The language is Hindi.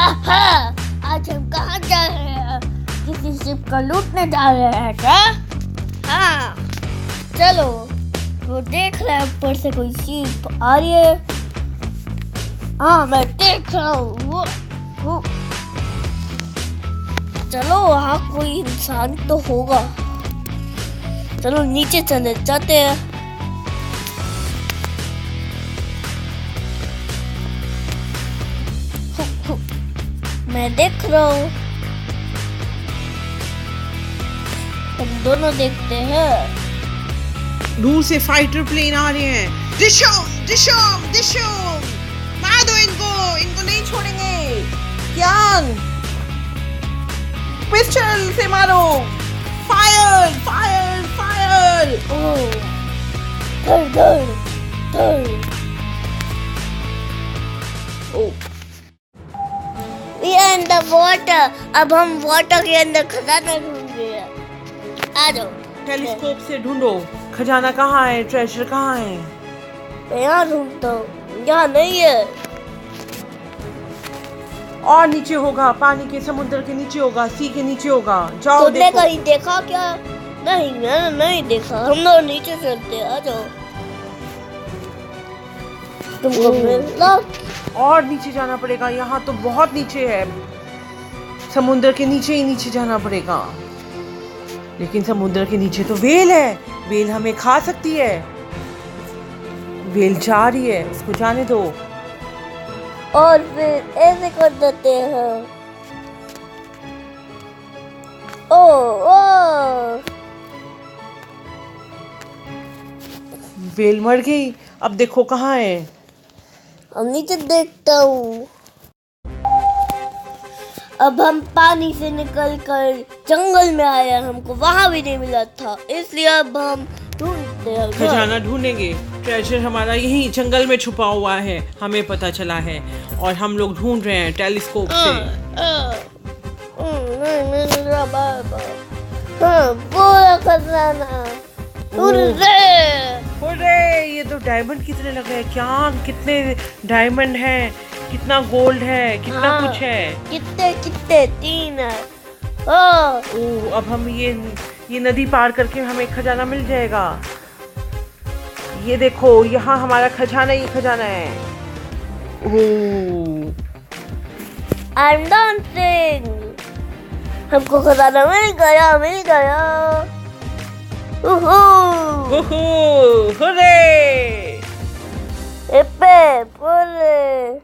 आज हम कहाँ जा रहे हैं? किसी शिप का लूटने जा रहे हैं क्या? हाँ, चलो। वो देख रहे हैं ऊपर से कोई शिप आ रही है। हाँ, मैं देख रहा हूँ। वो चलो, वहाँ कोई इंसान तो होगा। चलो नीचे चले जाते हैं। मैं देख रहा हूँ। हम दोनों देखते हैं। दूर से फाइटर प्लेन आ रहे हैं। दिशोम दिशोम दिशोम, मार दो इनको नहीं छोड़ेंगे। कियान, पिस्टल से मारो। Fire fire fire. We are in the water. अब हम वाटर के अंदर खजाना ढूंढ रहे हैं। आ जाओ। टेलीस्कोप से ढूंढो खजाना कहाँ है, ट्रेजर कहाँ है। यहाँ ढूंढता हूँ। यहाँ नहीं है। और नीचे होगा, पानी के समुद्र के नीचे होगा, सी के नीचे होगा। जाओ तुमने देखो। कहीं देखा क्या? नहीं, मैंने नहीं देखा। हम लोग नीचे चलते हैं। आ जाओ। तुमको मिला? और नीचे जाना पड़ेगा। यहाँ तो बहुत नीचे है। समुद्र के नीचे ही नीचे जाना पड़ेगा। लेकिन समुद्र के नीचे तो वेल है। वेल हमें खा सकती है। वेल जा रही है, उसको जाने दो। और फिर ऐसे कर देते हैं। ओ वेल मर गई। अब देखो कहाँ है। हम नीचे देखता हूँ। अब हम पानी से निकल कर जंगल में आए हैं। हमको वहाँ भी नहीं मिला था, इसलिए अब हम ढूंढते हैं। खजाना ढूंढेंगे। ट्रेजर हमारा यही जंगल में छुपा हुआ है, हमें पता चला है। और हम लोग ढूंढ रहे हैं टेलीस्कोप से। नहीं मिल रहा बार-बार। पूरा खजाना। हुर्रे, ये तो डायमंड कितने लग रहे हैं। क्या कितने डायमंड हैं, कितना गोल्ड है, कितना कुछ है। कितने 3 है। अब हम ये नदी पार करके हमें खजाना मिल जाएगा। ये देखो, यहाँ हमारा खजाना ही खजाना है। I'm dancing। हमको खजाना मिल गया। हुर्रे! हुर्रे!